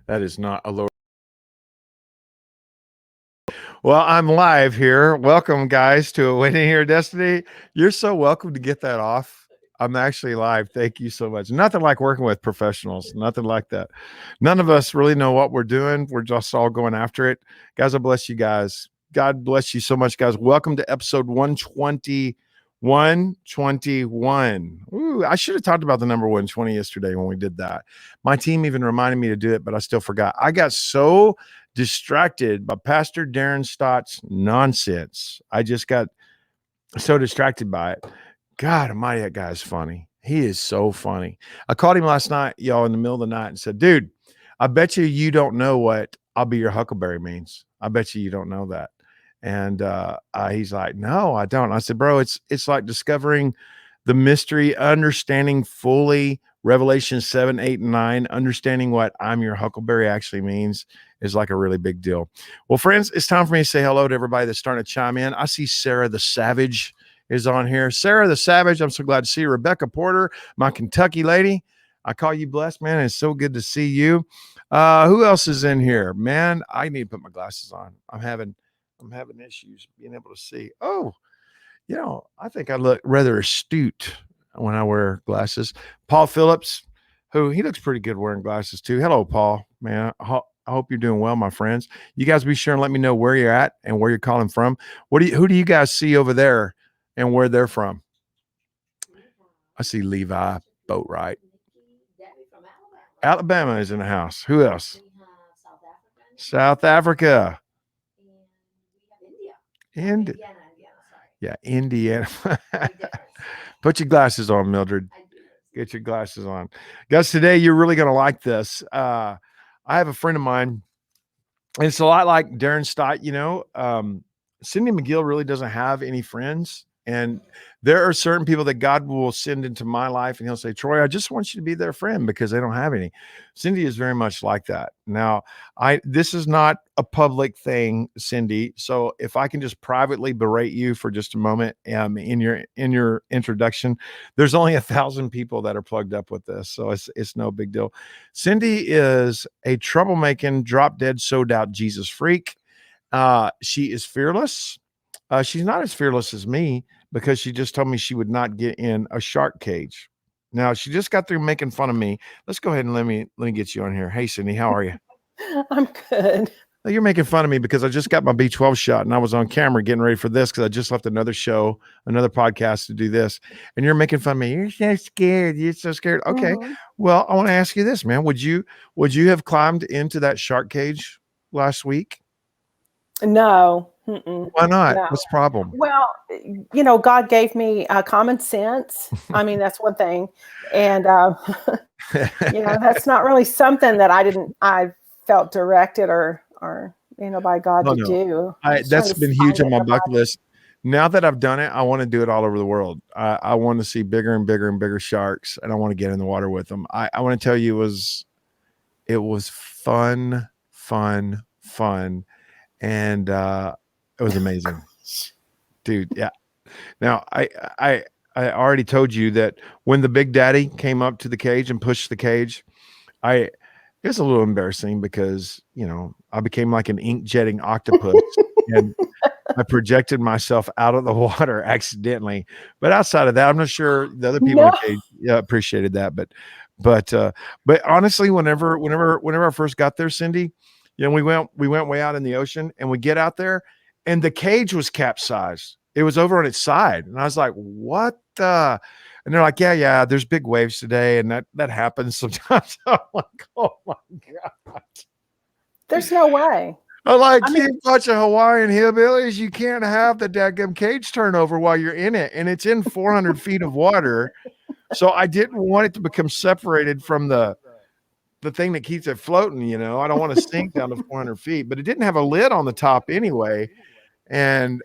That is not a lower. Well, I'm live here. Welcome, guys, to A Winning Here Destiny. You're so welcome to get that off. I'm actually live. Thank you so much. Nothing like working with professionals. Nothing like that. None of us really know what we're doing. We're just all going after it. Guys, I bless you guys. God bless you so much, guys. Welcome to episode 120. 121. Ooh, I should have talked about the number 120 yesterday when we did that. My team even reminded me to do it, but I still forgot. I got so distracted by Pastor Darren Stott's nonsense. I just got so distracted by it. God almighty, that guy's funny. He is so funny. I called him last night, y'all, in the middle of the night and said, dude, I bet you don't know what I'll be your huckleberry means. I bet you don't know that. And he's like, no, I don't. I said, bro, it's like discovering the mystery, understanding fully Revelation 7, 8, and 9, understanding what I'm your huckleberry actually means is like a really big deal. Well, friends, it's time for me to say hello to everybody that's starting to chime in. I see Sarah the Savage is on here. Sarah the Savage, I'm so glad to see you. Rebecca Porter, my Kentucky lady. I call you blessed, man. It's so good to see you. Who else is in here? Man, I need to put my glasses on. I'm having issues being able to see. Oh, I think I look rather astute when I wear glasses. Paul Phillips, he looks pretty good wearing glasses too. Hello, Paul, man. I hope you're doing well, my friends. You guys be sure and let me know where you're at and where you're calling from. Who do you guys see over there and where they're from? I see Levi Boatwright. Alabama is in the house. Who else? South Africa. Indiana. Yeah, Indiana. Put your glasses on, Mildred. Get your glasses on. Guys, today you're really going to like this. I have a friend of mine, and it's a lot like Darren Stott, Cindy McGill really doesn't have any friends. And there are certain people that God will send into my life, and he'll say, Troy, I just want you to be their friend because they don't have any. Cindy is very much like that. Now, this is not a public thing, Cindy. So if I can just privately berate you for just a moment in your introduction, there's only 1,000 people that are plugged up with this. So it's no big deal. Cindy is a troublemaking, drop dead, so doubt Jesus freak. She is fearless. She's not as fearless as me because she just told me she would not get in a shark cage. Now she just got through making fun of me. Let's go ahead and let me get you on here. Hey, Cindy, how are you? I'm good. Well, you're making fun of me because I just got my B12 shot and I was on camera getting ready for this because I just left another show, another podcast to do this. And you're making fun of me. You're so scared. You're so scared. Okay. Mm-hmm. Well, I want to ask you this, man. Would you have climbed into that shark cage last week? No. Why not? No. What's the problem? Well, God gave me common sense. I mean, that's one thing. And, that's not really something that I felt directed or by God to do. That's been huge on my bucket list. Now that I've done it, I want to do it all over the world. I want to see bigger and bigger and bigger sharks, and I want to get in the water with them. I want to tell you, it was fun, and it was amazing, dude. Yeah. Now I already told you that when the Big Daddy came up to the cage and pushed the cage, it was a little embarrassing because I became like an ink jetting octopus and I projected myself out of the water accidentally. But outside of that, I'm not sure the other people in the cage appreciated that. But honestly, whenever I first got there, Cindy, we went way out in the ocean and we get out there and the cage was capsized. It was over on its side. And I was like, what the? And they're like, yeah, there's big waves today. And that happens sometimes. I'm like, oh my God. There's no way. I'm like, you bunch of Hawaiian hillbillies, you can't have the daggum cage turnover while you're in it. And it's in 400 feet of water. So I didn't want it to become separated from the thing that keeps it floating. I don't want to sink down to 400 feet, but it didn't have a lid on the top anyway. And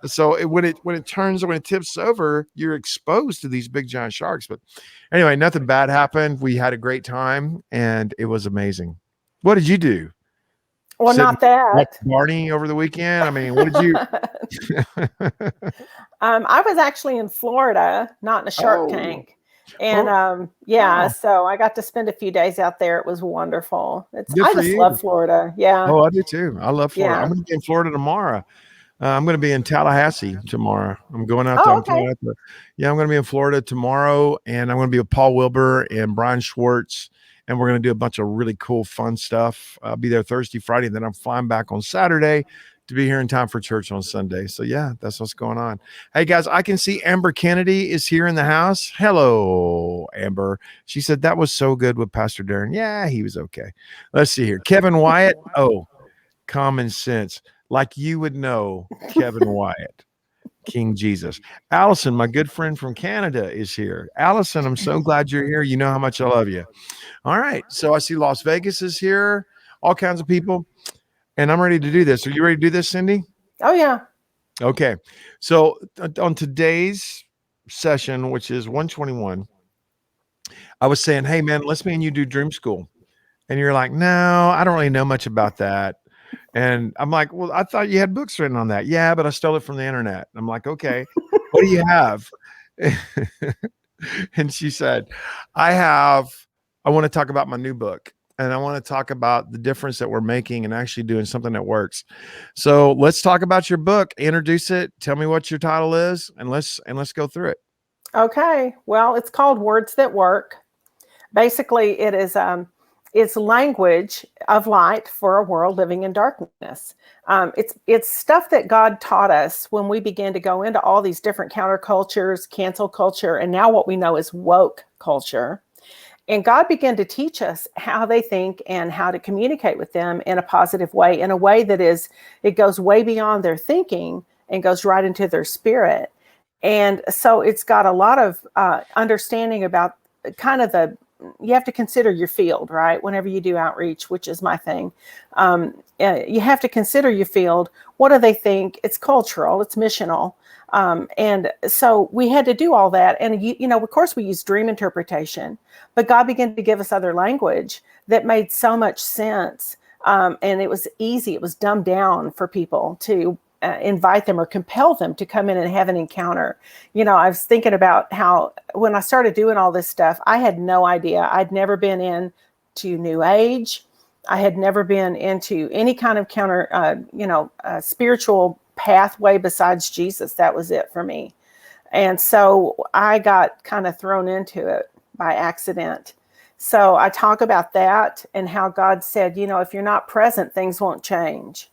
so when it tips over, you're exposed to these big giant sharks. But anyway, nothing bad happened. We had a great time and it was amazing. What did you do? Well, not that. Barney over the weekend. I mean, what did you? I was actually in Florida, not in a shark tank. And Oh, yeah, wow. so I got to spend a few days out there. It was wonderful. Good I for just you. love Florida. Yeah. Oh, I do too. I love Florida. I'm Yeah. going to be in Florida tomorrow. I'm going to be in Tallahassee tomorrow. I'm going out there. Oh, I'm flying okay. out there. Yeah, I'm going to be in Florida tomorrow, and I'm going to be with Paul Wilbur and Brian Schwartz, and we're going to do a bunch of really cool, fun stuff. I'll be there Thursday, Friday, and then I'm flying back on Saturday to be here in time for church on Sunday. So yeah, that's what's going on. Hey guys, I can see Amber Kennedy is here in the house. Hello, Amber. She said that was so good with Pastor Darren. Yeah, he was okay. Let's see here. Kevin Wyatt. Oh, common sense. Like you would know Kevin Wyatt, King Jesus. Allison, my good friend from Canada, is here. Allison, I'm so glad you're here. You know how much I love you. All right. So I see Las Vegas is here, all kinds of people, and I'm ready to do this. Are you ready to do this, Cindy? Oh, yeah. Okay. So on today's session, which is 121, I was saying, hey, man, let's me and you do dream school. And you're like, no, I don't really know much about that. And I'm like, well, I thought you had books written on that. Yeah, but I stole it from the internet. I'm like, okay, what do you have? And she said, I want to talk about my new book. And I want to talk about the difference that we're making and actually doing something that works. So let's talk about your book, introduce it, tell me what your title is, and let's go through it. Okay. Well, it's called Words That Work. Basically, it's language of light for a world living in darkness. It's stuff that God taught us when we began to go into all these different countercultures, cancel culture, and now what we know is woke culture. And God began to teach us how they think and how to communicate with them in a positive way, in a way that it goes way beyond their thinking and goes right into their spirit. And so it's got a lot of understanding about kind of you have to consider your field, right? Whenever you do outreach, which is my thing, you have to consider your field. What do they think? It's cultural, it's missional. And so we had to do all that. And, of course, we use dream interpretation, but God began to give us other language that made so much sense. And it was easy. It was dumbed down for people to invite them or compel them to come in and have an encounter. I was thinking about how when I started doing all this stuff, I had no idea. I'd never been into New Age. I had never been into any kind of spiritual pathway besides Jesus. That was it for me. And so I got kind of thrown into it by accident. So I talk about that and how God said, if you're not present, things won't change.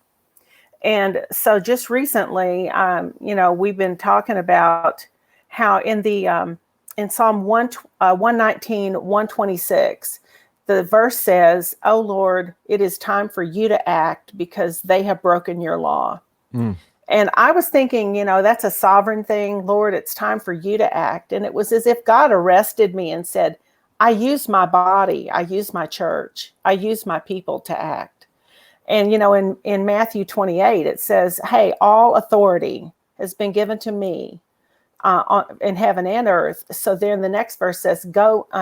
And so just recently, we've been talking about how in Psalm 119, 126, the verse says, "Oh Lord, it is time for you to act because they have broken your law." Mm. And I was thinking, that's a sovereign thing. Lord, it's time for you to act. And it was as if God arrested me and said, I use my body, I use my church, I use my people to act. And, in Matthew 28, it says, hey, all authority has been given to me in heaven and earth. So then the next verse says,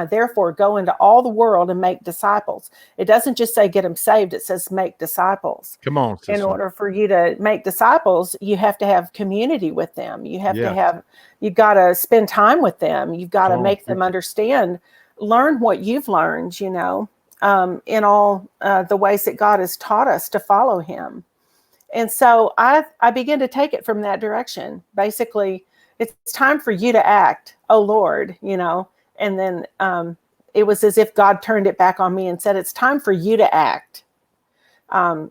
therefore, go into all the world and make disciples. It doesn't just say get them saved. It says make disciples. Come on, sister. In order for you to make disciples, you have to have community with them. You have you've got to spend time with them. You've got to make them understand, learn what you've learned, in all the ways that God has taught us to follow him. And so I began to take it from that direction. Basically, it's time for you to act, oh Lord, and then it was as if God turned it back on me and said, it's time for you to act.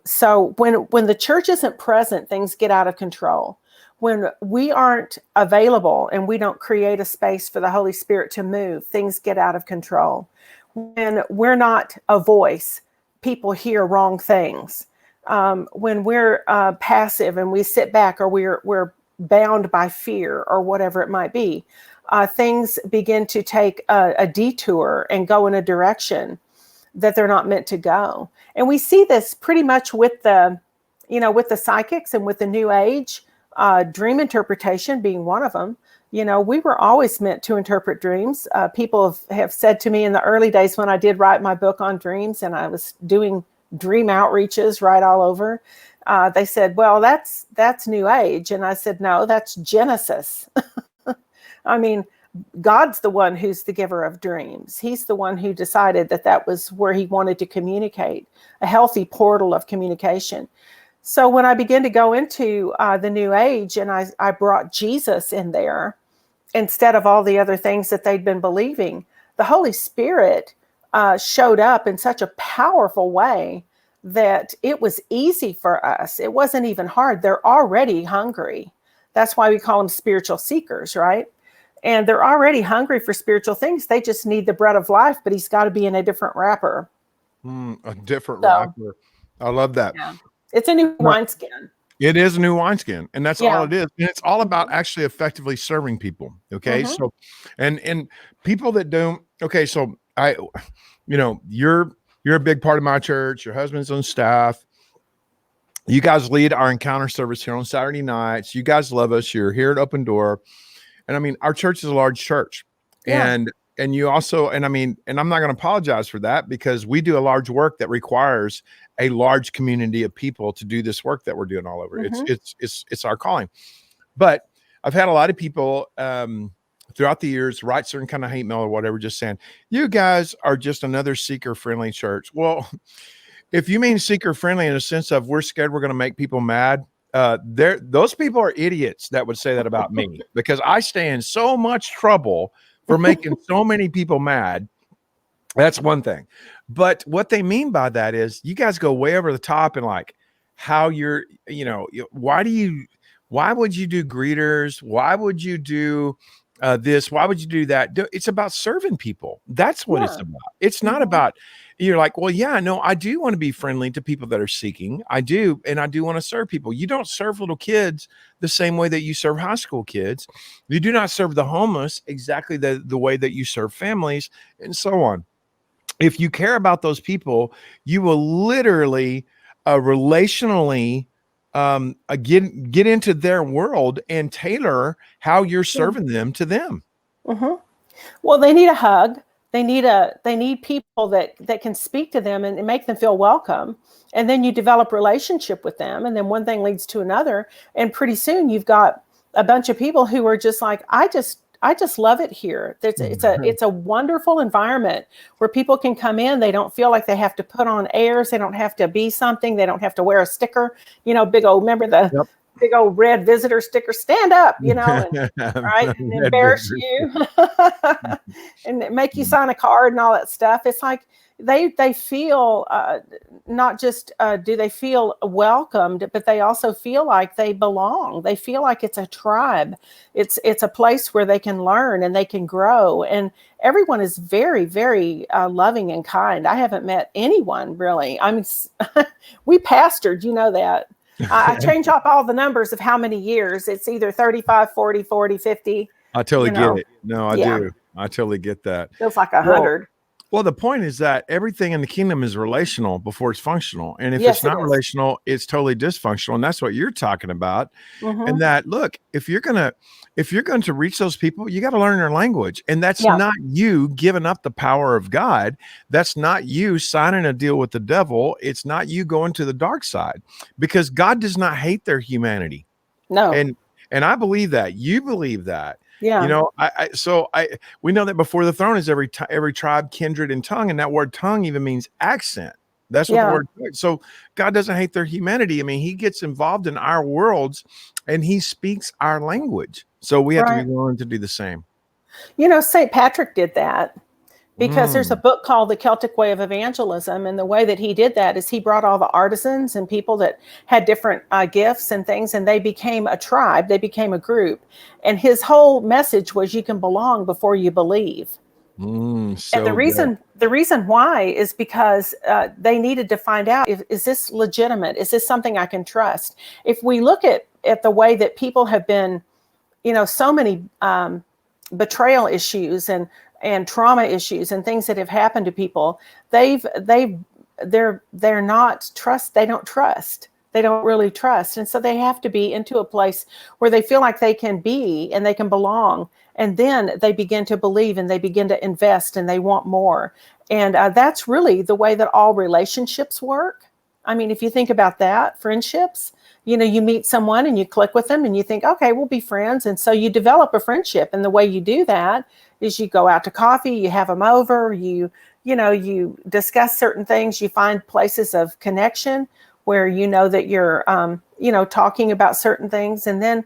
So when the church isn't present, things get out of control. When we aren't available and we don't create a space for the Holy Spirit to move, things get out of control. When we're not a voice, people hear wrong things. When we're passive and we sit back, or we're bound by fear or whatever it might be, things begin to take a detour and go in a direction that they're not meant to go. And we see this pretty much with the psychics and with the New Age, dream interpretation being one of them. We were always meant to interpret dreams. People have said to me in the early days when I did write my book on dreams and I was doing dream outreaches right all over, they said, well, that's New Age. And I said, no, that's Genesis. I mean, God's the one who's the giver of dreams. He's the one who decided that was where he wanted to communicate, a healthy portal of communication. So when I began to go into the New Age, and I brought Jesus in there instead of all the other things that they'd been believing, the Holy Spirit showed up in such a powerful way that it was easy for us. It wasn't even hard. They're already hungry. That's why we call them spiritual seekers, right? And they're already hungry for spiritual things. They just need the bread of life, but he's got to be in a different wrapper. A different wrapper. I love that. Yeah. It's a new wineskin. It is a new wineskin, and that's all it is. And it's all about Mm-hmm. actually effectively serving people. Okay. Mm-hmm. So, and people that don't, okay. So you're a big part of my church. Your husband's on staff. You guys lead our encounter service here on Saturday nights. You guys love us. You're here at Open Door. And I mean, our church is a large church. Yeah. And you also, and I mean, and I'm not going to apologize for that, because we do a large work that requires a large community of people to do this work that we're doing all over. Mm-hmm. It's our calling. But I've had a lot of people throughout the years write certain kind of hate mail or whatever, just saying, you guys are just another seeker friendly church. Well, if you mean seeker friendly in a sense of we're scared we're going to make people mad, those people are idiots that would say that about me, because I stay in so much trouble for making so many people mad. That's one thing. But what they mean by that is you guys go way over the top and like how you're, why would you do greeters? Why would you do this? Why would you do that? It's about serving people. That's what it's about. It's not about, you're like, well, yeah, no, I do want to be friendly to people that are seeking. I do. And I do want to serve people. You don't serve little kids the same way that you serve high school kids. You do not serve the homeless exactly the way that you serve families, and so on. If you care about those people, you will literally relationally get into their world and tailor how you're serving them to them. Mm-hmm. Well, they need a hug. They need people that can speak to them and make them feel welcome. And then you develop relationship with them. And then one thing leads to another. And pretty soon you've got a bunch of people who are just like, I just love it here. It's a wonderful environment where people can come in. They don't feel like they have to put on airs. They don't have to be something. They don't have to wear a sticker, big old, remember the big old red visitor sticker, stand up, and, right, and embarrass you and make you sign a card and all that stuff. It's like they feel not just do they feel welcomed, but they also feel like they belong. They feel like it's a tribe. It's a place where they can learn and they can grow. And everyone is very, very loving and kind. I haven't met anyone really. I mean, we pastored, that. I change up all the numbers of how many years. It's either 35, 40, 40, 50. I totally get it. No, I do. I totally get that. Feels like 100. Well, the point is that everything in the kingdom is relational before it's functional. And if it's not relational, it's totally dysfunctional. And that's what you're talking about. Mm-hmm. And that, look, if you're going to reach those people, you got to learn their language. And that's not you giving up the power of God. That's not you signing a deal with the devil. It's not you going to the dark side, because God does not hate their humanity. No. And I believe that. You believe that. Yeah. We know that before the throne is every tribe, kindred, and tongue. And that word tongue even means accent. That's what the word is. So God doesn't hate their humanity. I mean, he gets involved in our worlds and he speaks our language. So we have to be willing to do the same. St. Patrick did that because there's a book called The Celtic Way of Evangelism. And the way that he did that is he brought all the artisans and people that had different gifts and things, and they became a tribe. They became a group. And his whole message was you can belong before you believe. And the reason why is because they needed to find out, is this legitimate? Is this something I can trust? If we look at the way that people have been, so many betrayal issues and trauma issues and things that have happened to people, they're not trust. They don't trust. They don't really trust. And so they have to be into a place where they feel like they can be and they can belong. And then they begin to believe and they begin to invest and they want more. And that's really the way that all relationships work. I mean, if you think about that, friendships, you meet someone and you click with them and you think, okay, we'll be friends. And so you develop a friendship. And the way you do that is you go out to coffee, you have them over, you discuss certain things, you find places of connection where that you're, talking about certain things. And then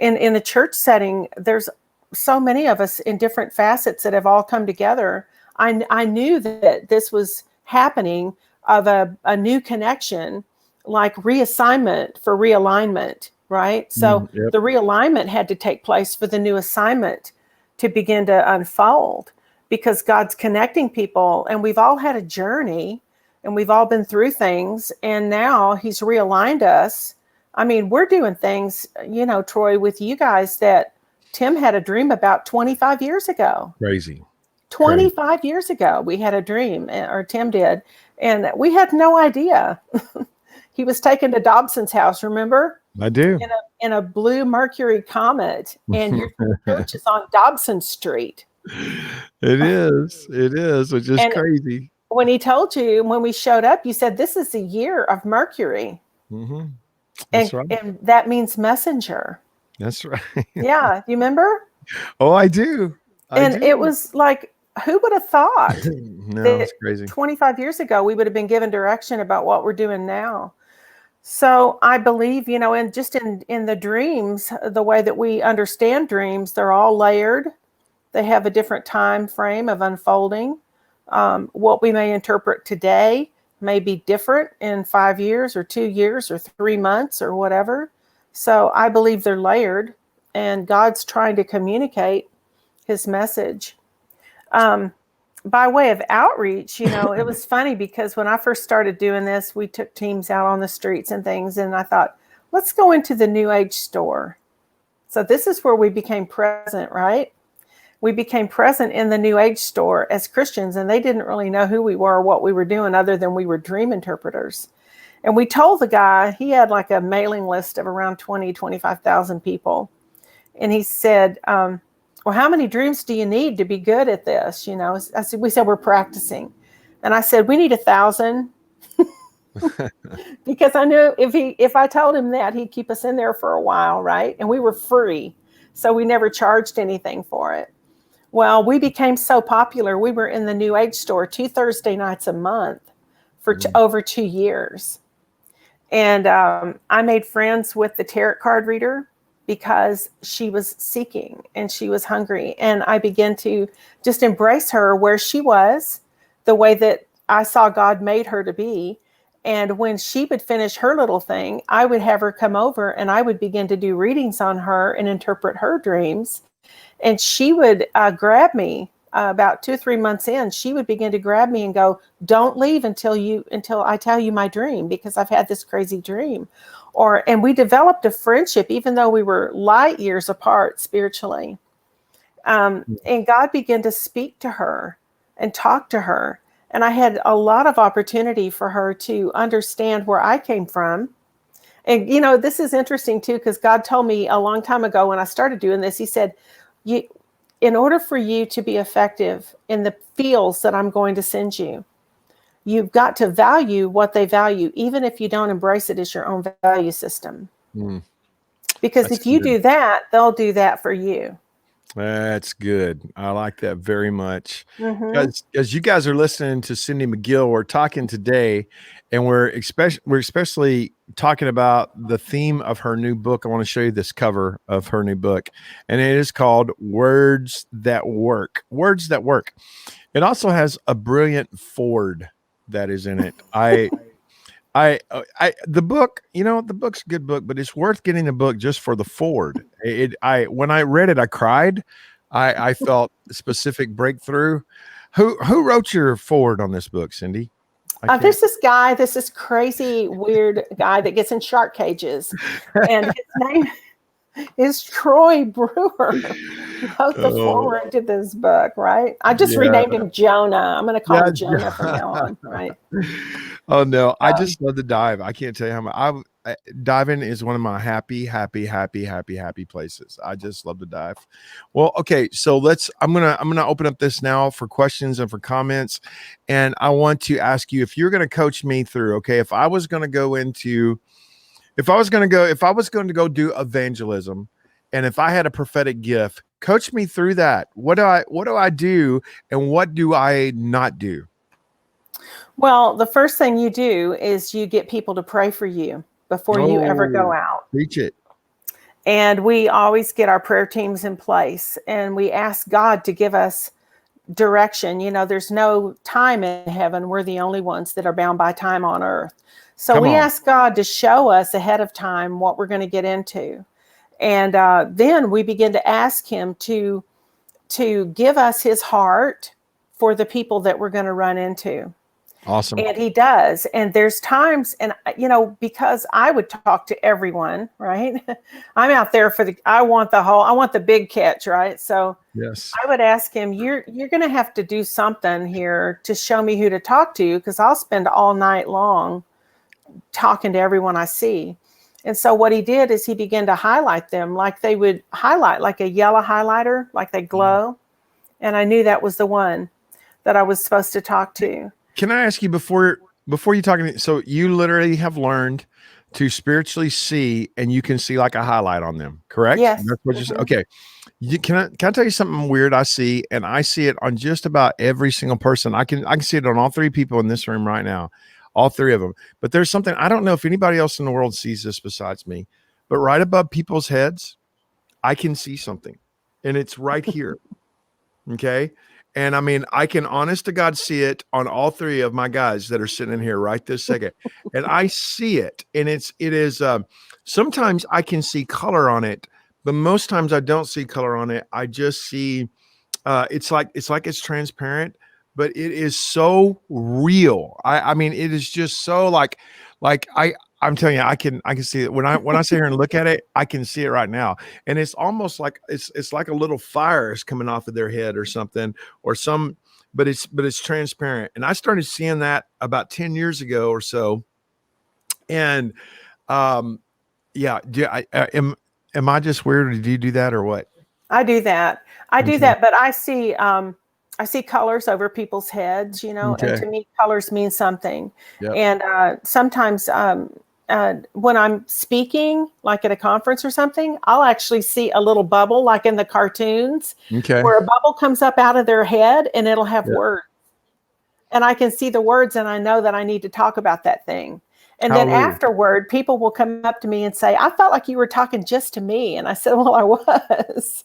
in the church setting, there's so many of us in different facets that have all come together. I knew that this was happening, of a new connection, like reassignment for realignment, right? So Yep. the realignment had to take place for the new assignment to begin to unfold, because God's connecting people, and we've all had a journey and we've all been through things, and now he's realigned us. I mean, we're doing things, Troy, with you guys that Tim had a dream about 25 years ago. Crazy. 25 years ago, we had a dream, or Tim did, and we had no idea. He was taken to Dobson's house, remember? I do. In a blue Mercury comet, and your church is on Dobson Street. It is, which is crazy. When he told you, when we showed up, you said, this is the year of Mercury. Mm-hmm. That's right. And that means messenger. That's right. Yeah. You remember? Oh, I do. It was like, who would have thought? No, it's crazy. 25 years ago, we would have been given direction about what we're doing now. So I believe, and just in the dreams, the way that we understand dreams, they're all layered. They have a different time frame of unfolding. What we may interpret today may be different in 5 years or 2 years or 3 months or whatever. So I believe they're layered, and God's trying to communicate his message. By way of outreach, it was funny, because when I first started doing this, we took teams out on the streets and things. And I thought, let's go into the New Age store. So this is where we became present, right? We became present in the New Age store as Christians, and they didn't really know who we were or what we were doing, other than we were dream interpreters. And we told the guy, he had like a mailing list of around 25,000 people. And he said, well, how many dreams do you need to be good at this? We said, we're practicing. And I said, we need 1,000. Because I knew if I told him that, he'd keep us in there for a while, right? And we were free. So we never charged anything for it. Well, we became so popular. We were in the New Age store 2 Thursday nights a month for over 2 years. And I made friends with the tarot card reader, because she was seeking and she was hungry. And I began to just embrace her where she was, the way that I saw God made her to be. And when she would finish her little thing, I would have her come over and I would begin to do readings on her and interpret her dreams. And she would grab me about 2 or 3 months in. She would begin to grab me and go, don't leave until I tell you my dream, because I've had this crazy dream. And we developed a friendship, even though we were light years apart spiritually. And God began to speak to her and talk to her. And I had a lot of opportunity for her to understand where I came from. And, this is interesting too, because God told me a long time ago when I started doing this, he said, in order for you to be effective in the fields that I'm going to send you, you've got to value what they value, even if you don't embrace it as your own value system. Because if you do that, they'll do that for you. That's good. I like that very much. As you guys are listening to Cindy McGill, we're talking today, and we're especially talking about the theme of her new book. I want to show you this cover of her new book, and it is called Words That Work. Words That Work. It also has a brilliant Ford that is in it. The book, the book's a good book, but it's worth getting the book just for the Ford. When I read it, I cried. I felt a specific breakthrough. Who wrote your Ford on this book, Cindy? There's this crazy, weird guy that gets in shark cages, and his name is Troy Brewer. He wrote the foreword to this book, right? I just renamed him Jonah. I'm going to call him Jonah from now on, right? Oh no, I just love the dive. I can't tell you how much. diving is one of my happy places. I just love to dive. Well, okay, so I'm gonna open up this now for questions and for comments, and I want to ask you if you're gonna coach me through. Okay, if I was going to go do evangelism, and if I had a prophetic gift, coach me through that. What do I do, and what do I not do? Well, the first thing you do is you get people to pray for you before you ever go out. Preach it. And we always get our prayer teams in place, and we ask God to give us direction. There's no time in heaven. We're the only ones that are bound by time on earth. So we ask God to show us ahead of time what we're going to get into. And then we begin to ask him to give us his heart for the people that we're going to run into. Awesome. And he does. And there's times, and because I would talk to everyone, right? I'm out there I want the big catch, right? So yes, I would ask him, you're going to have to do something here to show me who to talk to, because I'll spend all night long talking to everyone I see. And so what he did is he began to highlight them like they would highlight, like a yellow highlighter, like they glow. And I knew that was the one that I was supposed to talk to. Can I ask you before you talk? So you literally have learned to spiritually see, and you can see like a highlight on them, correct? Yes. That's what you said. Okay. Can I tell you something weird I see, and I see it on just about every single person. I can see it on all three people in this room right now, all three of them. But there's something, I don't know if anybody else in the world sees this besides me, but right above people's heads, I can see something, and it's right here. Okay. And I mean, I can honest to God see it on all three of my guys that are sitting in here right this second. And I see it. And it is, sometimes I can see color on it, but most times I don't see color on it. I just see, it's like it's transparent, but it is so real. I mean, it is just so I'm telling you, I can see it when I sit here and look at it. I can see it right now, and it's almost like it's like a little fire is coming off of their head or something, but it's transparent. And I started seeing that about 10 years ago or so. And yeah, am I just weird, or do you do that, or what? I do that. But I see colors over people's heads, and to me, colors mean something. Yep. And sometimes when I'm speaking, like at a conference or something, I'll actually see a little bubble, like in the cartoons, where a bubble comes up out of their head, and it'll have words. And I can see the words, and I know that I need to talk about that thing. And then afterward, people will come up to me and say, I felt like you were talking just to me. And I said, well, I was,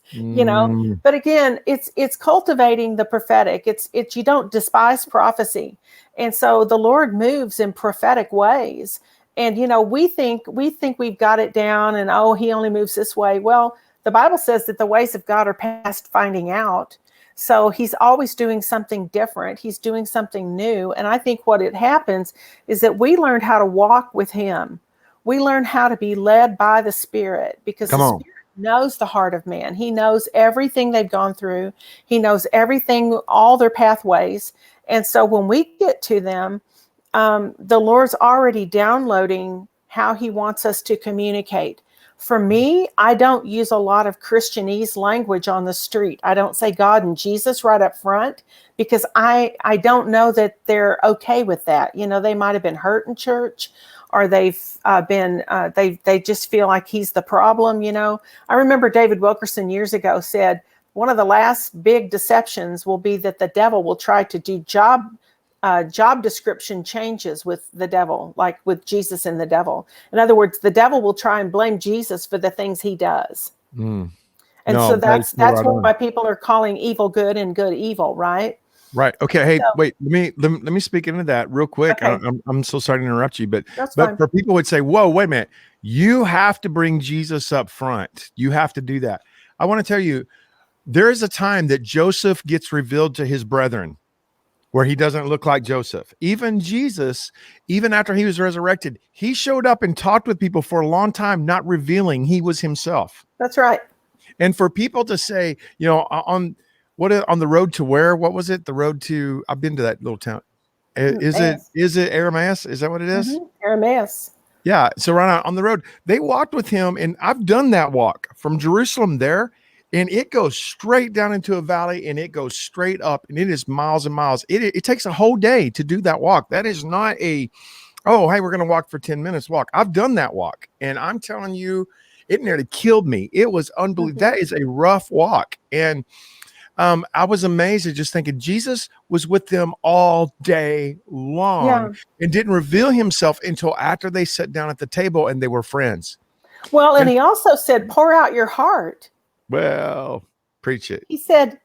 But again, it's cultivating the prophetic. It's you don't despise prophecy. And so the Lord moves in prophetic ways. And, we think we've got it down, and, he only moves this way. Well, the Bible says that the ways of God are past finding out. So he's always doing something different. He's doing something new. And I think what it happens is that we learned how to walk with him. We learn how to be led by the Spirit, because the Spirit knows the heart of man. He knows everything they've gone through. He knows everything, all their pathways. And so when we get to them, the Lord's already downloading how he wants us to communicate. For me, I don't use a lot of Christianese language on the street. I don't say God and Jesus right up front, because I don't know that they're okay with that. They might have been hurt in church, or they've they just feel like he's the problem. I remember David Wilkerson years ago said, one of the last big deceptions will be that the devil will try to do job description changes with the devil, like with Jesus and the devil. In other words, the devil will try and blame Jesus for the things he does. And so that's why people are calling evil good and good evil, right? Right. Okay. Hey, wait, let me speak into that real quick. Okay. I'm so sorry to interrupt you, but for people would say, whoa, wait a minute. You have to bring Jesus up front. You have to do that. I want to tell you, there is a time that Joseph gets revealed to his brethren, where he doesn't look like Joseph. Even Jesus, even after he was resurrected, he showed up and talked with people for a long time, not revealing he was himself. That's right. And for people to say, on the road to where? What was it? The road to? I've been to that little town. Is it Arameus? Is that what it is? Arameus. Yeah. So right on the road, they walked with him, and I've done that walk from Jerusalem there, and it goes straight down into a valley, and it goes straight up, and it is miles and miles. It takes a whole day to do that walk. That is not a, oh, hey, we're going to walk for 10 minutes walk. I've done that walk, and I'm telling you, it nearly killed me. It was unbelievable. That is a rough walk. And I was amazed at just thinking Jesus was with them all day long and didn't reveal himself until after they sat down at the table and they were friends. Well, and he also said, pour out your heart. Well, preach it. He said,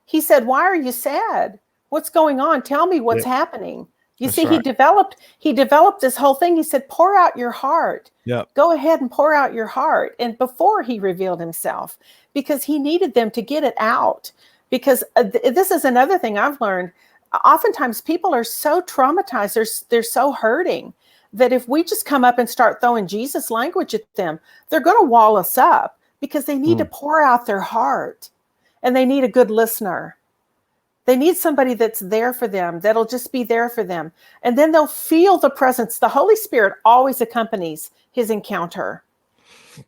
why are you sad? What's going on? Tell me what's happening. You see, he developed this whole thing. He said, pour out your heart. Yep. Go ahead and pour out your heart. And before he revealed himself, because he needed them to get it out. Because this is another thing I've learned. Oftentimes people are so traumatized. They're so hurting that if we just come up and start throwing Jesus language at them, they're going to wall us up because they need to pour out their heart, and they need a good listener. They need somebody that's there for them, that'll just be there for them. And then they'll feel the presence. The Holy Spirit always accompanies his encounter.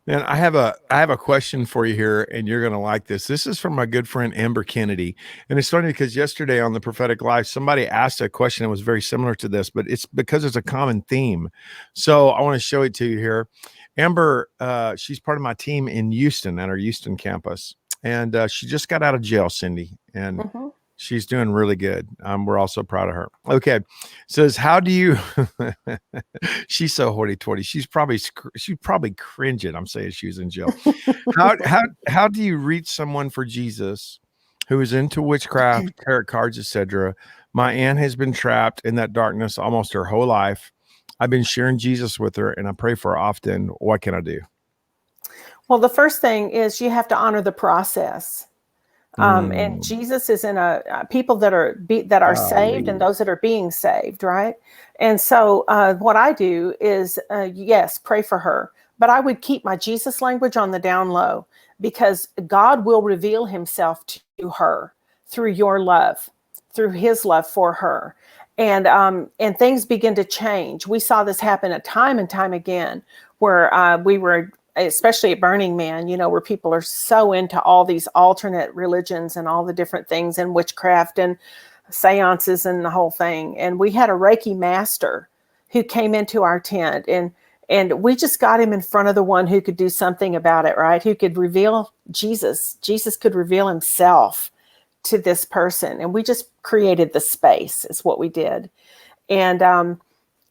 Man, I have a question for you here, and you're going to like this. This is from my good friend Amber Kennedy. And it's funny because yesterday on the Prophetic Live, somebody asked a question that was very similar to this, but it's because it's a common theme. So I want to show it to you here. Amber, she's part of my team in Houston at our Houston campus. And she just got out of jail, Cindy. And she's doing really good. We're also proud of her. Okay. Says, how do you, she's so hoity-toity. She's probably cringing. I'm saying she was in jail. How do you reach someone for Jesus who is into witchcraft, tarot cards, etc.? My aunt has been trapped in that darkness almost her whole life. I've been sharing Jesus with her, and I pray for her often. What can I do? Well, the first thing is you have to honor the process. And Jesus is in people that are saved and those that are being saved, right? And so what I do is, yes, pray for her, but I would keep my Jesus language on the down low, because God will reveal himself to her through your love, through his love for her. And things begin to change. We saw this happen time and time again, where we were, especially at Burning Man, where people are so into all these alternate religions and all the different things, and witchcraft and seances and the whole thing. And we had a Reiki master who came into our tent, and we just got him in front of the one who could do something about it, right? Who could reveal Jesus. Jesus could reveal himself to this person. And we just created the space is what we did. And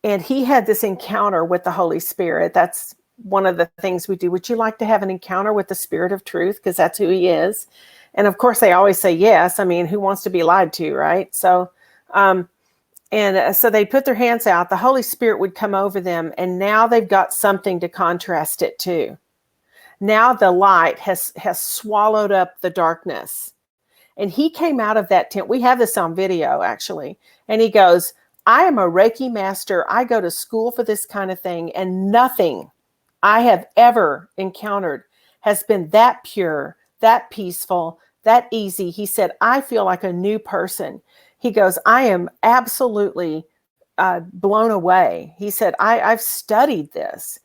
he had this encounter with the Holy Spirit. That's one of the things we do. Would you like to have an encounter with the Spirit of truth? Because that's who he is. And of course they always say yes. I mean, who wants to be lied to, right? So, so they put their hands out, the Holy Spirit would come over them, and now they've got something to contrast it to. Now the light has swallowed up the darkness. And he came out of that tent. We have this on video, actually. And he goes, I am a Reiki master. I go to school for this kind of thing, and nothing I have ever encountered has been that pure, that peaceful, that easy. He said, I feel like a new person. He goes, I am absolutely blown away. He said, I've studied this.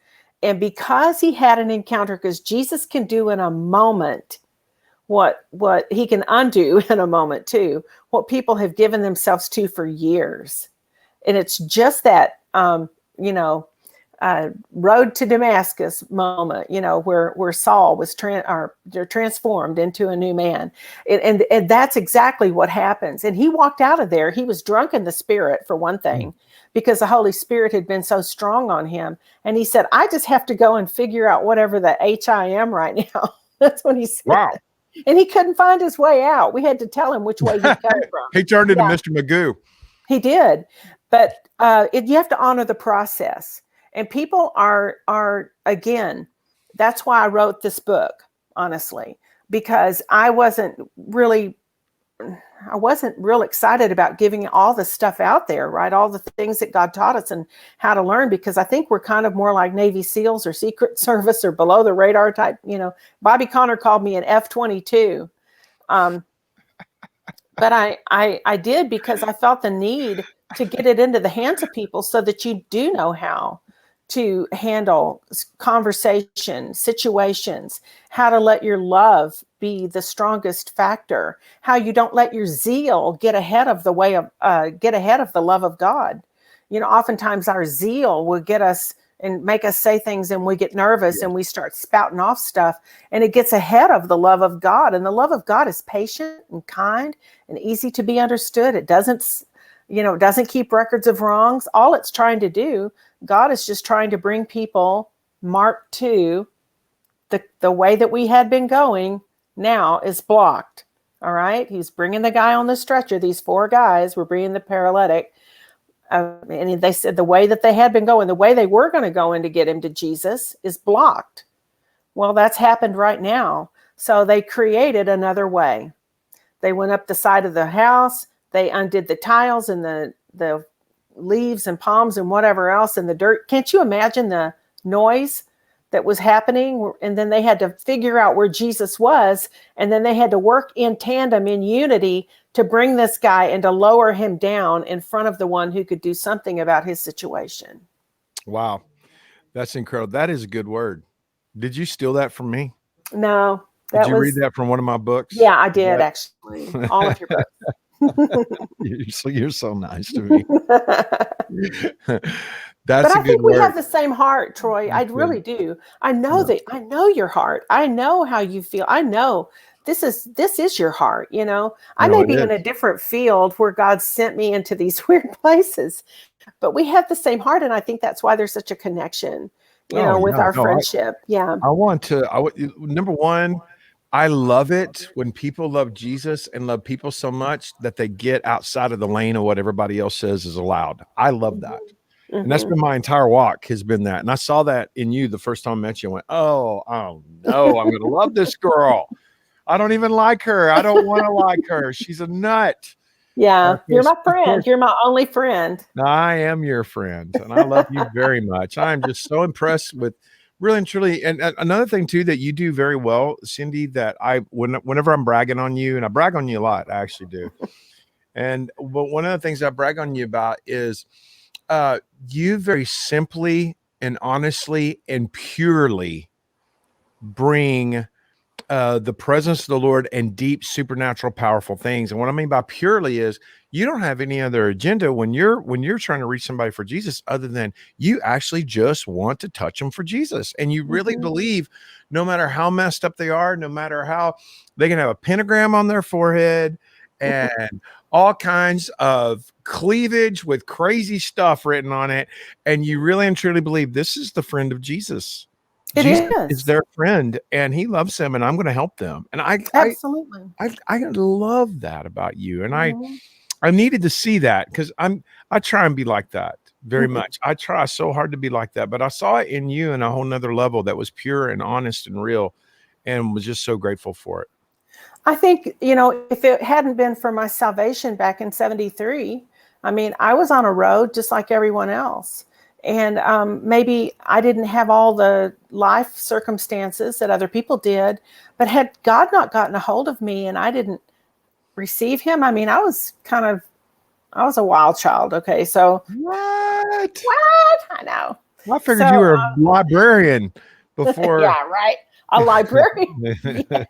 And because he had an encounter, because Jesus can do in a moment what he can undo in a moment too, what people have given themselves to for years. And it's just that, road to Damascus moment, where Saul was transformed into a new man. And that's exactly what happens. And he walked out of there. He was drunk in the Spirit, for one thing, because the Holy Spirit had been so strong on him. And he said, I just have to go and figure out whatever the H I am right now. That's what he said. Wow. And he couldn't find his way out. We had to tell him which way he came from. He turned into Mr. Magoo. He did. But you have to honor the process. And people are again, that's why I wrote this book, honestly, because I wasn't real excited about giving all the stuff out there, right? All the things that God taught us and how to learn, because I think we're kind of more like Navy SEALs or Secret Service or below the radar type. Bobby Conner called me an F-22. But I did, because I felt the need to get it into the hands of people so that you do know how to handle conversation, situations, how to let your love be the strongest factor, how you don't let your zeal get ahead of the love of God. Oftentimes our zeal will get us and make us say things, and we get nervous and we start spouting off stuff, and it gets ahead of the love of God. And the love of God is patient and kind and easy to be understood. It doesn't keep records of wrongs. All it's trying to do, God is just trying to bring people, Mark 2, the way that we had been going now is blocked. All right. He's bringing the guy on the stretcher. These 4 guys were bringing the paralytic. And they said the way that they had been going, the way they were going to go in to get him to Jesus is blocked. Well, that's happened right now. So they created another way. They went up the side of the house. They undid the tiles and the leaves and palms and whatever else in the dirt. Can't you imagine the noise that was happening? And then they had to figure out where Jesus was. And then they had to work in tandem, in unity, to bring this guy and to lower him down in front of the one who could do something about his situation. Wow. That's incredible. That is a good word. Did you steal that from me? No. Did you read that from one of my books? Yeah, I did, actually. All of your books. You're so nice to me. But I think we have the same heart, Troy. I really do. I know that. I know your heart. I know how you feel. I know this is your heart. I may be in a different field where God sent me into these weird places, but we have the same heart, and I think that's why there's such a connection. With our friendship. Number one, I love it when people love Jesus and love people so much that they get outside of the lane of what everybody else says is allowed. I love that. Mm-hmm. And that's been my entire walk, has been that. And I saw that in you the first time I met you. I went, oh no, I'm going to love this girl. I don't even like her. I don't want to like her. She's a nut. Yeah, you're my friend. You're my only friend. I am your friend, and I love you very much. I'm just so impressed with really and truly. And another thing too that you do very well, Cindy, that whenever I'm bragging on you, and I brag on you a lot, I actually do. But one of the things I brag on you about is you very simply and honestly and purely bring the presence of the Lord and deep, supernatural, powerful things. And what I mean by purely is you don't have any other agenda when you're trying to reach somebody for Jesus, other than you actually just want to touch them for Jesus. And you really believe, no matter how messed up they are, no matter how they can have a pentagram on their forehead and all kinds of cleavage with crazy stuff written on it, and you really and truly believe this is the friend of Jesus. Jesus is their friend, and he loves them, and I'm going to help them. And I love that about you. And I needed to see that, because I try and be like that very much. I try so hard to be like that, but I saw it in you in a whole nother level that was pure and honest and real, and was just so grateful for it. I think, if it hadn't been for my salvation back in 73, I was on a road just like everyone else. And maybe I didn't have all the life circumstances that other people did, but had God not gotten a hold of me and I didn't receive him, I was a wild child. Okay. So what? I know. I figured you were a librarian before. Yeah, right. A librarian. Yeah.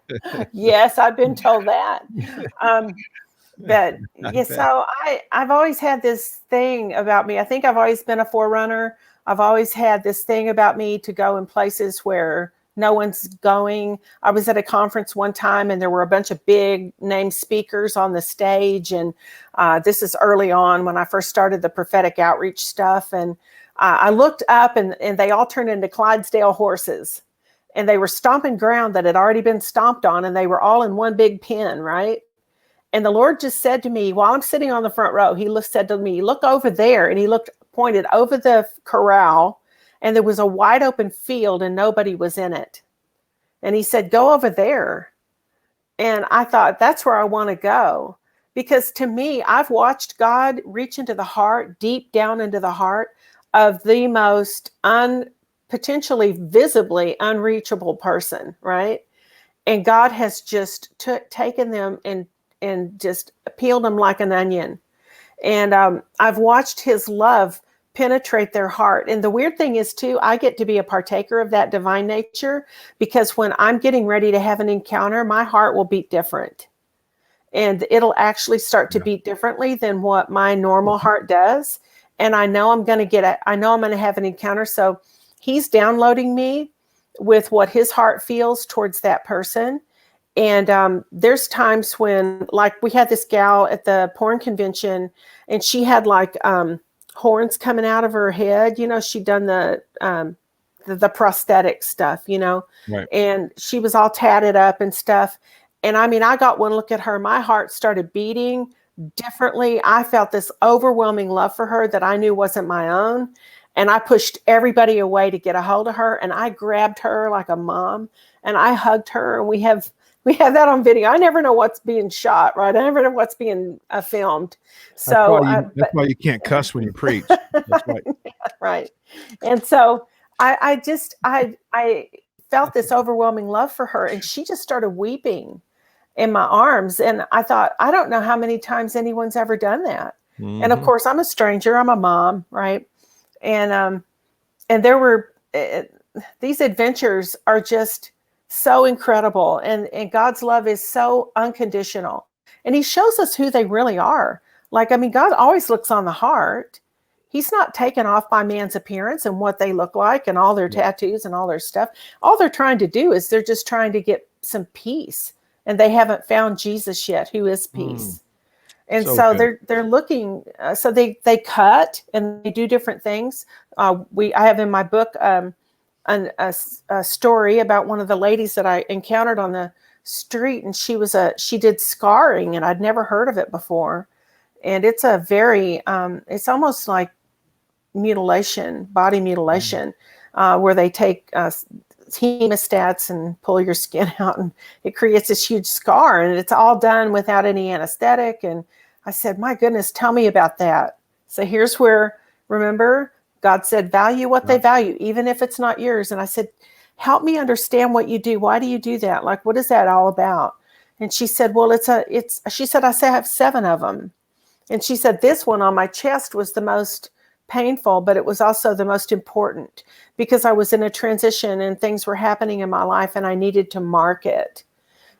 Yes, I've been told that. But yeah, so I've always had this thing about me. I think I've always been a forerunner. I've always had this thing about me to go in places where no one's going. I was at a conference one time, and there were a bunch of big name speakers on the stage. And this is early on when I first started the prophetic outreach stuff. And I looked up, and they all turned into Clydesdale horses. And they were stomping ground that had already been stomped on, and they were all in one big pen, right? And the Lord just said to me, while I'm sitting on the front row, he said to me, look over there. And he pointed over the corral, and there was a wide open field and nobody was in it. And he said, go over there. And I thought, that's where I want to go. Because to me, I've watched God reach into the heart, deep down into the heart of the most potentially visibly unreachable person, right? And God has just taken them and just peeled them like an onion. And I've watched his love penetrate their heart. And the weird thing is too, I get to be a partaker of that divine nature, because when I'm getting ready to have an encounter, my heart will beat different. And it'll actually start to beat differently than what my normal heart does. And I know I'm going to have an encounter. So he's downloading me with what his heart feels towards that person. And there's times when, like, we had this gal at the porn convention, and she had like horns coming out of her head. You know, she'd done the prosthetic stuff, you know, Right. and she was all tatted up and stuff. And I mean, I got one look at her, my heart started beating differently. I felt this overwhelming love for her that I knew wasn't my own. And I pushed everybody away to get a hold of her. And I grabbed her like a mom, and I hugged her. And we have that on video. I never know what's being shot, right? I never know what's being filmed. So that's why you can't cuss when you preach. That's right. Right. And so I felt this overwhelming love for her, and she just started weeping in my arms. And I thought, I don't know how many times anyone's ever done that. Mm-hmm. And of course, I'm a stranger. I'm a mom, right? And there were these adventures are just so incredible, and God's love is so unconditional, and he shows us who they really are. Like, I mean, God always looks on the heart. He's not taken off by man's appearance and what they look like and all their tattoos and all their stuff. All they're trying to do is they're just trying to get some peace, and they haven't found Jesus yet, who is peace. And so they're looking. So they cut and they do different things. I have in my book a story about one of the ladies that I encountered on the street, and she did scarring, and I'd never heard of it before. And it's a very it's almost like mutilation, body mutilation, where they take hemostats and pull your skin out, and it creates this huge scar, and it's all done without any anesthetic. And I said, my goodness, tell me about that. So here's where, remember, God said, value what they value, even if it's not yours. And I said, help me understand what you do. Why do you do that? Like, what is that all about? And she said, well, she said, I have 7 of them. And she said, this one on my chest was the most painful, but it was also the most important, because I was in a transition and things were happening in my life and I needed to mark it.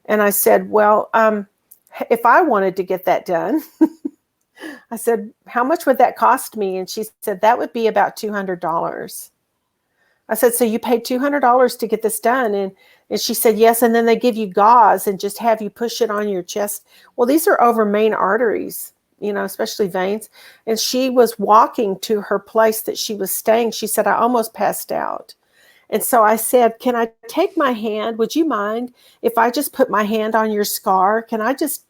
And I said, well, if I wanted to get that done, I said, how much would that cost me? And she said, that would be about $200. I said, so you paid $200 to get this done? And she said, yes. And then they give you gauze and just have you push it on your chest. Well, these are over main arteries, you know, especially veins. And she was walking to her place that she was staying. She said, I almost passed out. And so I said, can I take my hand? Would you mind if I just put my hand on your scar? Can I just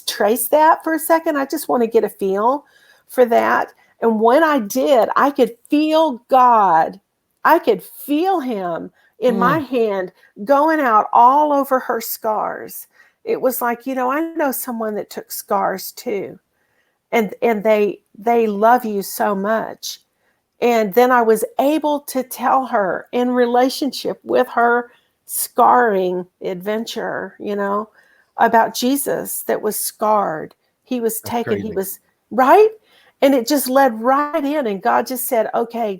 trace that for a second? I just want to get a feel for that. And when I did, I could feel God. I could feel him in my hand going out all over her scars. It was like, you know, I know someone that took scars too. And they love you so much. And then I was able to tell her, in relationship with her scarring adventure, you know, about Jesus that was scarred. He was taken. Crazy. He was right. And it just led right in. And God just said, okay,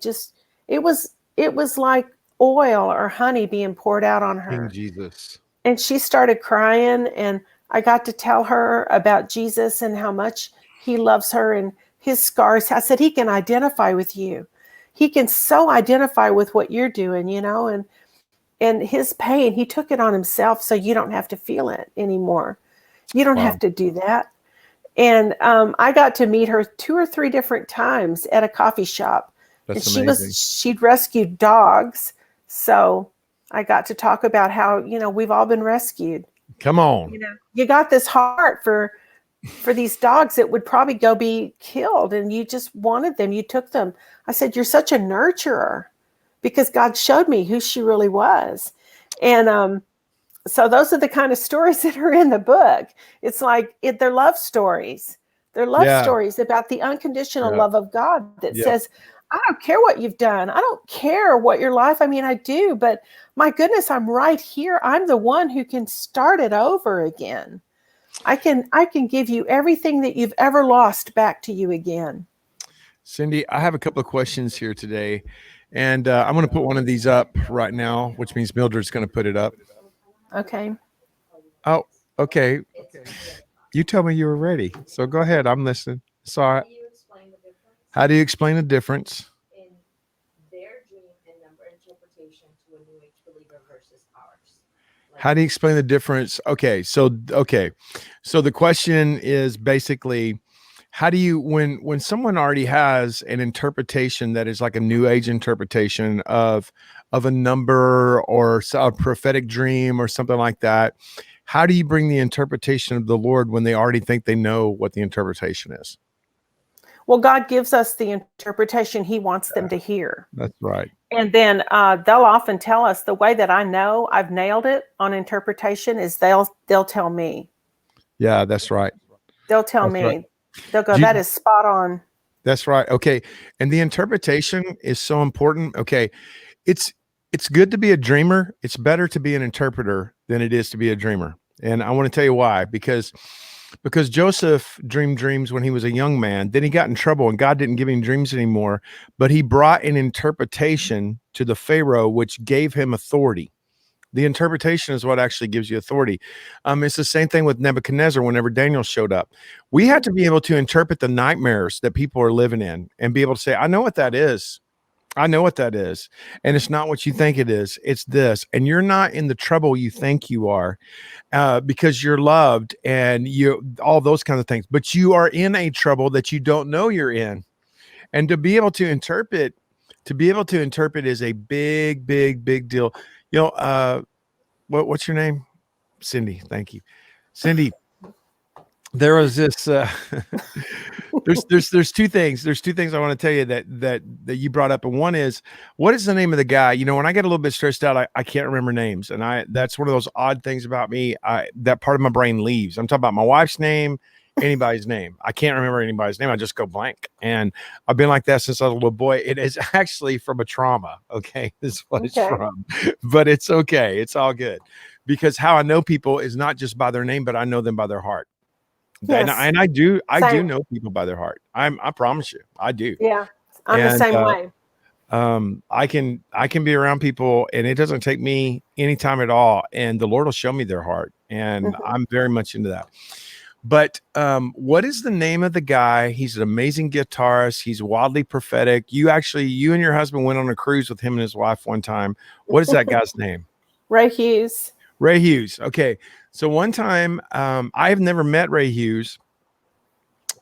it was like oil or honey being poured out on her. King Jesus. And she started crying. And I got to tell her about Jesus and how much he loves her and his scars. I said, he can identify with you. He can so identify with what you're doing, you know, and his pain, he took it on himself so you don't have to feel it anymore. You don't have to do that. And I got to meet her 2 or 3 different times at a coffee shop. That's and amazing. She'd rescued dogs. So I got to talk about how, you know, we've all been rescued. Come on. You know, you got this heart for these dogs that would probably go be killed, and you just wanted them. You took them. I said, you're such a nurturer, because God showed me who she really was. And so those are the kind of stories that are in the book. It's like they're love stories. They're love stories about the unconditional love of God that says, I don't care what you've done. I don't care what your life. I mean, I do, but my goodness, I'm right here. I'm the one who can start it over again. I can give you everything that you've ever lost back to you again. Cindy, I have a couple of questions here today, and I'm going to put one of these up right now, which means Mildred's going to put it up. Okay. Oh, okay. You tell me you were ready, so go ahead. I'm listening. Sorry. How do you explain the difference? How do you explain the difference? Okay, so the question is basically, how do you when someone already has an interpretation that is like a new age interpretation of a number or a prophetic dream or something like that, how do you bring the interpretation of the Lord when they already think they know what the interpretation is? Well, God gives us the interpretation He wants them to hear. That's right. And then they'll often tell us, the way that I know I've nailed it on interpretation is they'll tell me. Yeah, that's right. They'll tell That's right. me. They'll go, Do you- that is spot on. That's right. Okay. And the interpretation is so important. Okay. It's it's good to be a dreamer. It's better to be an interpreter than it is to be a dreamer. And I want to tell you why. Because Joseph dreamed dreams when he was a young man. Then he got in trouble and God didn't give him dreams anymore, but he brought an interpretation to the Pharaoh which gave him authority. The interpretation is what actually gives you authority. It's the same thing with Nebuchadnezzar whenever Daniel showed up. We had to be able to interpret the nightmares that people are living in and be able to say, I know what that is. I know what that is. And it's not what you think it is. It's this. And you're not in the trouble you think you are because you're loved and you all those kinds of things. But you are in a trouble that you don't know you're in. And to be able to interpret is a big, big, big deal. What's your name? Cindy. Thank you. Cindy, there was this there's two things. There's two things I want to tell you that you brought up. And one is, what is the name of the guy? When I get a little bit stressed out, I can't remember names. And that's one of those odd things about me. That part of my brain leaves. I'm talking about my wife's name, anybody's name. I can't remember anybody's name. I just go blank. And I've been like that since I was a little boy. It is actually from a trauma. Okay. This is what it's from. But it's okay. It's all good. Because how I know people is not just by their name, but I know them by their heart. Yes. And I do know people by their heart. I promise you, I do. Yeah, I'm the same way. I can be around people and it doesn't take me any time at all. And the Lord will show me their heart. And I'm very much into that. But what is the name of the guy? He's an amazing guitarist. He's wildly prophetic. You and your husband went on a cruise with him and his wife one time. What is that guy's name? Ray Hughes. Ray Hughes. Okay. So one time, I have never met Ray Hughes,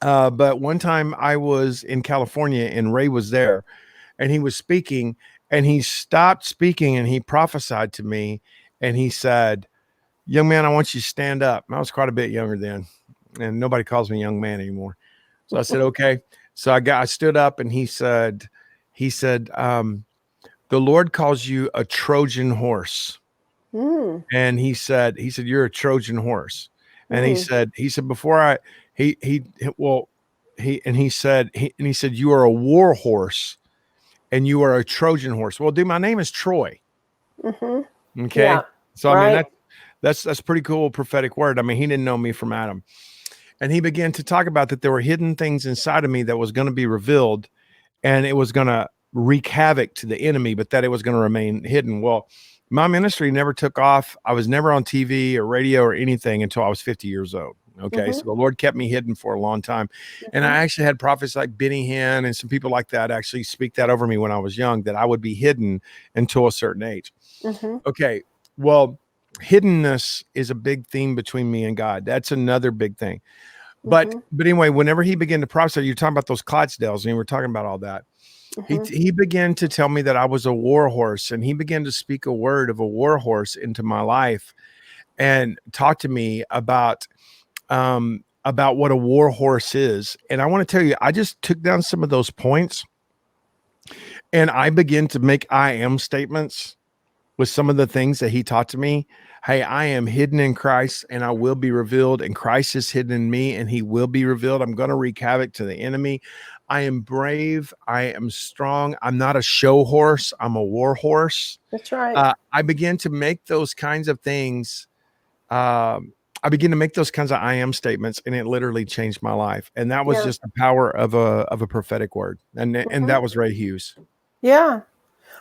but one time I was in California and Ray was there and he was speaking and he stopped speaking and he prophesied to me and he said, young man, I want you to stand up. I was quite a bit younger then and nobody calls me young man anymore. So I said, okay. So I stood up and he said, the Lord calls you a Trojan horse. And he said, you're a Trojan horse. And he said, before he said, you are a war horse and you are a Trojan horse. Well, dude, my name is Troy. Okay. Yeah, so, right. I mean, that's pretty cool prophetic word. I mean, he didn't know me from Adam. And he began to talk about that there were hidden things inside of me that was going to be revealed and it was going to wreak havoc to the enemy, but that it was going to remain hidden. Well, my ministry never took off. I was never on TV or radio or anything until I was 50 years old. Okay. So the Lord kept me hidden for a long time. And I actually had prophets like Benny Hinn and some people like that actually speak that over me when I was young, that I would be hidden until a certain age. Okay. Well, hiddenness is a big theme between me and God. That's another big thing. But anyway, whenever he began to prophesy, you're talking about those Clydesdales and we're talking about all that. He began to tell me that I was a war horse, and he began to speak a word of a war horse into my life and talk to me about what a war horse is. And I want to tell you, I just took down some of those points and I began to make I am statements with some of the things that he taught to me. Hey, I am hidden in Christ and I will be revealed, and Christ is hidden in me and he will be revealed. I'm going to wreak havoc to the enemy. I am brave. I am strong. I'm not a show horse. I'm a war horse. That's right. I began to make those kinds of things I began to make those kinds of I am statements, and it literally changed my life. And that was Yeah. just the power of a prophetic word. And Mhm. that was Ray Hughes. Yeah.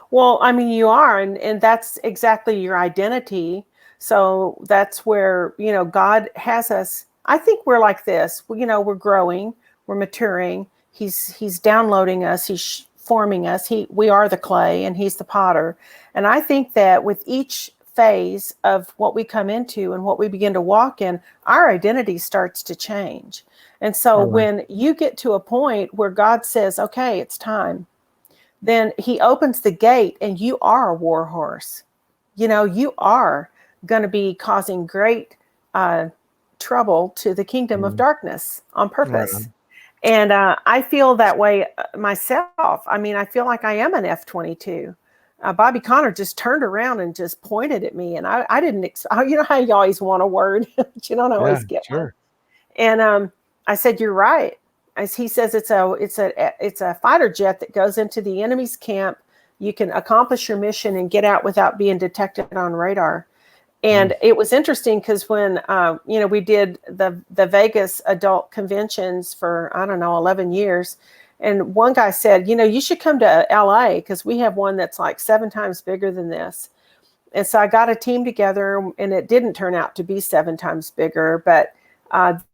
Well, I mean, you are, and that's exactly your identity. So that's where, God has us. I think we're like this. We're growing, we're maturing. He's downloading us, he's forming us. We are the clay and he's the potter. And I think that with each phase of what we come into and what we begin to walk in, our identity starts to change. And so Totally. when you get to a point where God says, okay, it's time, then he opens the gate and you are a war horse. You are going to be causing great trouble to the kingdom of Mhm. darkness on Right purpose. on. And I feel that way myself. I mean, I feel like I am an F-22. Bobby Connor just turned around and just pointed at me. And I didn't, you know how you always want a word, but you don't Yeah, always get one. sure. And I said, "You're right." As he says, it's a fighter jet that goes into the enemy's camp. You can accomplish your mission and get out without being detected on radar. Mm. And it was interesting because when we did the Vegas adult conventions for, I don't know, 11 years, and one guy said, you should come to LA because we have one that's like 7 times bigger than this. And so I got a team together, and it didn't turn out to be 7 times bigger. But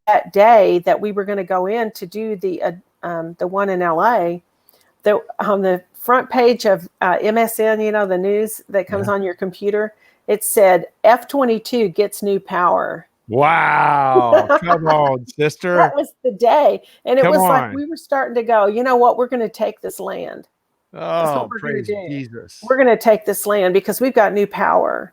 that day that we were going to go in to do the one in LA, on the front page of MSN, the news that comes Yeah. on your computer, it said F-22 gets new power. Wow. Come on, That sister. was the day. And it Come was like on. we were starting to go, you know what, we're going to take this land. That's what Oh, we're going to praise do. Jesus. We're going to take this land because we've got new power.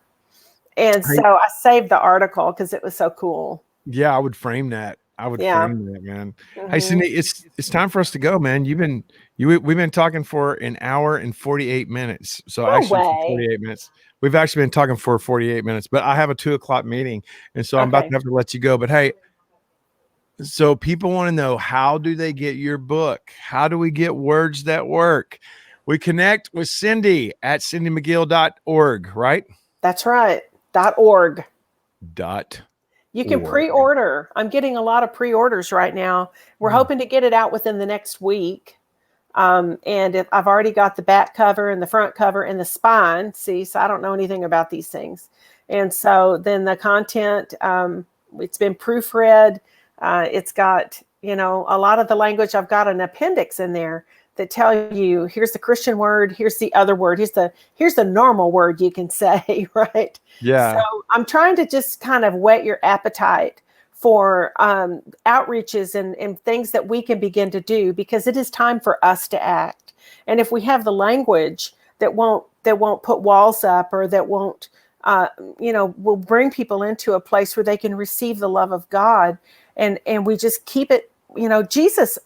And Hey, so I saved the article because it was so cool. yeah, I would frame that. I would Yeah. frame that, man. Hey, Hmm. Cindy, it's time for us to go, man. We've been talking for an hour and 48 minutes. So No actually for way. 48 minutes. We've actually been talking for 48 minutes, but I have a 2:00 meeting. And so I'm about Okay. to have to let you go. But hey, so people want to know, how do they get your book? How do we get Words That Work? We connect with Cindy at cindymcgill.org, right? That's right. .org. Dot You can org. pre-order. I'm getting a lot of pre-orders right now. We're Mm. hoping to get it out within the next week. And I've already got the back cover and the front cover and the spine. See, so I don't know anything about these things. And so then the content, it's been proofread. It's got, a lot of the language. I've got an appendix in there that tell you, here's the Christian word, here's the other word, here's the normal word you can say, right? So Yeah. I'm trying to just kind of whet your appetite for outreaches and things that we can begin to do, because it is time for us to act. And if we have the language that won't put walls up, or that won't will bring people into a place where they can receive the love of God, and we just keep it, Jesus,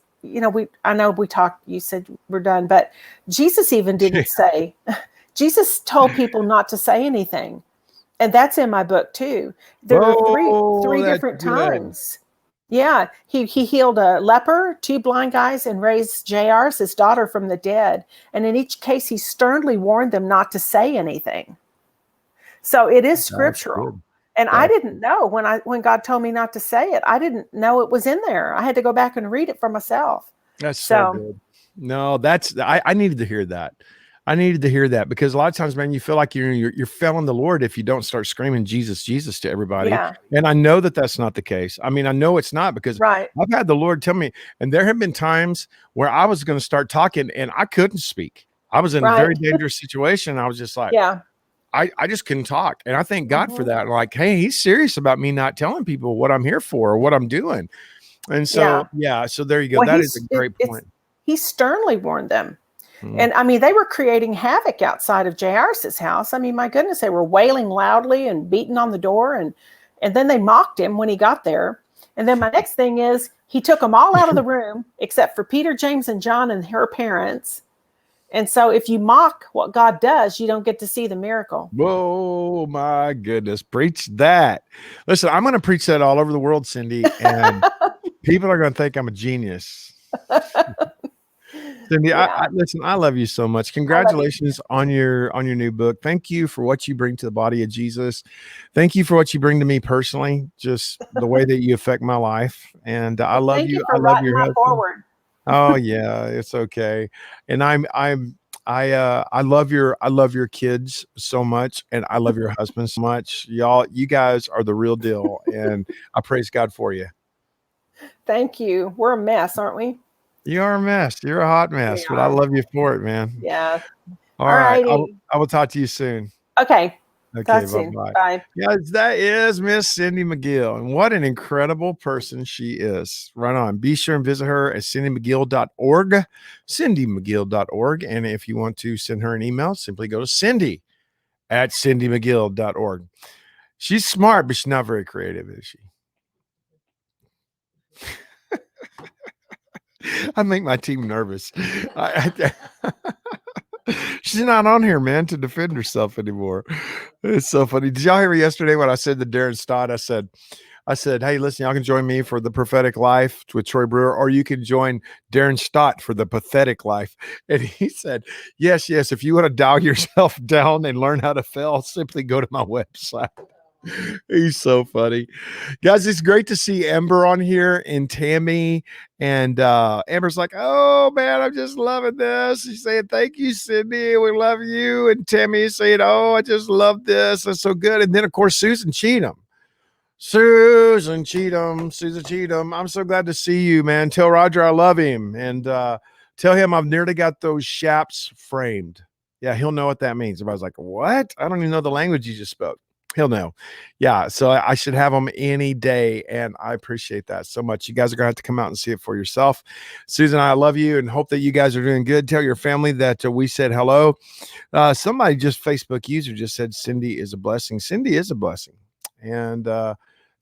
I know we talked, you said we're done, but Jesus even didn't say, Jesus told people not to say anything. And that's in my book too. There are Oh, three that's different good. times. Yeah, he healed a leper, 2 blind guys, and raised Jairus, his daughter, from the dead. And in each case, he sternly warned them not to say anything. So it is That's scriptural. good. And I That's didn't know when God told me not to say it. I didn't know it was in there. I had to go back and read it for myself. That's so So good. No, I needed to hear that. I needed to hear that, because a lot of times, man, you feel like you're failing the Lord if you don't start screaming Jesus, Jesus to everybody. yeah, And I know that that's not the case. I mean, I know it's not, because right, I've had the Lord tell me, and there have been times where I was going to start talking and I couldn't speak. I was in a right, very dangerous situation. I was just like, yeah, I just couldn't talk. And I thank God for hmm, that. Like, hey, he's serious about me not telling people what I'm here for or what I'm doing. And so, yeah. yeah, so there you go. Well, That is a great point. he sternly warned them. Mm. And I mean, they were creating havoc outside of Jairus's house. I mean, my goodness, they were wailing loudly and beating on the door, and then they mocked him when he got there. And then my next thing is, he took them all out of the room except for Peter, James, and John and her parents. And so if you mock what God does, you don't get to see the miracle. Whoa, my goodness. Preach that. Listen, I'm going to preach that all over the world, Cindy, and people are going to think I'm a genius. Cindy, Yeah. I listen, I love you so much. Congratulations on your new book. Thank you for what you bring to the body of Jesus. Thank you for what you bring to me personally, just the way that you affect my life. And I Well, love thank you you. I for love writing your my husband. forward. Oh yeah, it's okay. And I love your kids so much, and I love your husband so much. You guys are the real deal, and I praise God for you. Thank you. We're a mess, aren't we? You are a mess. You're a hot We mess, but I are. love you for it, man. Yeah. All All right. righty. I will talk to you soon. Okay. Okay, Talk soon. bye-bye. Bye. Guys, that is Miss Cindy McGill, and what an incredible person she is. Right on. Be sure and visit her at cindymcgill.org, cindymcgill.org. And if you want to send her an email, simply go to cindy@cindymcgill.org. She's smart, but she's not very creative, is she? I make my team nervous. She's not on here, man, to defend herself anymore. It's so funny. Did y'all hear me yesterday when I said to Darren Stott? I said, hey, listen, y'all can join me for the prophetic life with Troy Brewer, or you can join Darren Stott for the pathetic life. And he said, yes, if you want to dial yourself down and learn how to fail, simply go to my website. He's so funny. Guys, it's great to see Ember on here and Tammy. And Amber's like, oh man, I'm just loving this. She's saying, thank you, Cindy. We love you. And Tammy saying, oh, I just love this. That's so good. And then, of course, Susan Cheatham. Susan Cheatham. I'm so glad to see you, man. Tell Roger I love him. And tell him I've nearly got those shaps framed. Yeah, he'll know what that means. Everybody's like, what? I don't even know the language you just spoke. He'll know. Yeah, so I should have them any day, and I appreciate that so much. You guys are going to have to come out and see it for yourself. Susan, I love you and hope that you guys are doing good. Tell your family that we said hello. Somebody Facebook user just said Cindy is a blessing. Cindy is a blessing, and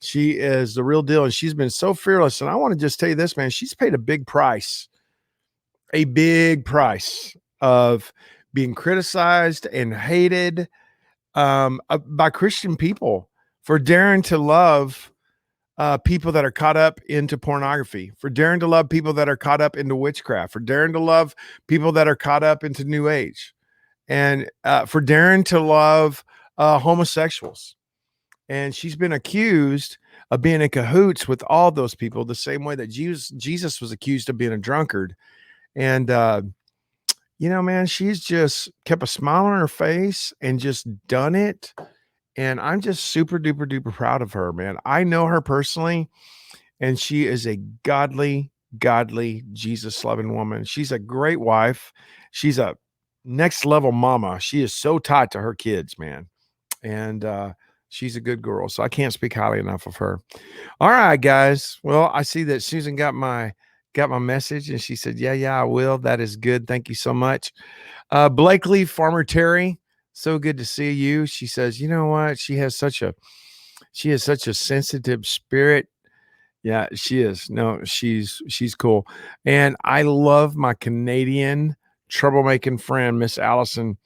she is the real deal, and she's been so fearless. And I want to just tell you this, man, she's paid a big price of being criticized and hated by Christian people for daring to love people that are caught up into pornography, for daring to love people that are caught up into witchcraft, for daring to love people that are caught up into New Age, and for daring to love homosexuals. And she's been accused of being in cahoots with all those people, the same way that Jesus was accused of being a drunkard. And man, she's just kept a smile on her face and just done it. And I'm just super duper duper proud of her, man. I know her personally, and she is a godly, Jesus loving woman. She's a great wife. She's a next level mama. She is so tied to her kids, man. And she's a good girl. So I can't speak highly enough of her. All right, guys. Well, I see that Susan got my message, and she said, yeah, I will. That is good. Thank you so much. Blakely, Farmer Terry, so good to see you. She says, you know what? She has such a sensitive spirit. Yeah, she is. No, she's cool. And I love my Canadian troublemaking friend, Miss Allison.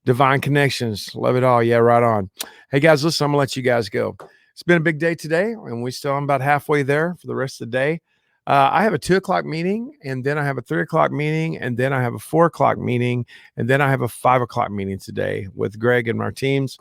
Divine Connections. Love it all. Yeah, right on. Hey, guys, listen, I'm going to let you guys go. It's been a big day today, and I'm about halfway there for the rest of the day. I have a 2:00 meeting, and then I have a 3:00 meeting, and then I have a 4:00 meeting, and then I have a 5:00 meeting today with Greg and our teams.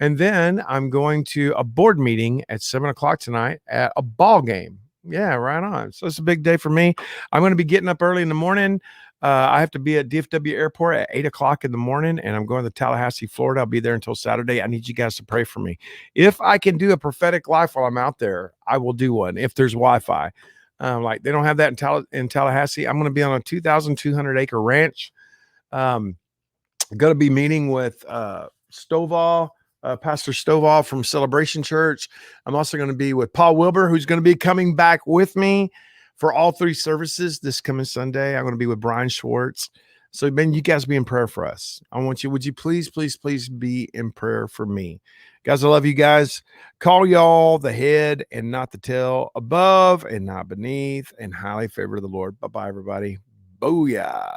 And then I'm going to a board meeting at 7:00 tonight at a ball game. Yeah, right on. So it's a big day for me. I'm going to be getting up early in the morning. I have to be at DFW Airport at 8:00 in the morning, and I'm going to Tallahassee, Florida. I'll be there until Saturday. I need you guys to pray for me. If I can do a prophetic life while I'm out there, I will do one if there's Wi-Fi. Like they don't have that in Tallahassee. I'm going to be on a 2,200 acre ranch. I'm going to be meeting with Stovall, Pastor Stovall from Celebration Church. I'm also going to be with Paul Wilbur, who's going to be coming back with me for all 3 services this coming Sunday. I'm going to be with Brian Schwartz. So, man, you guys be in prayer for us. Would you please be in prayer for me? Guys, I love you guys. Call y'all the head and not the tail, above and not beneath, and highly favored of the Lord. Bye-bye, everybody. Booyah.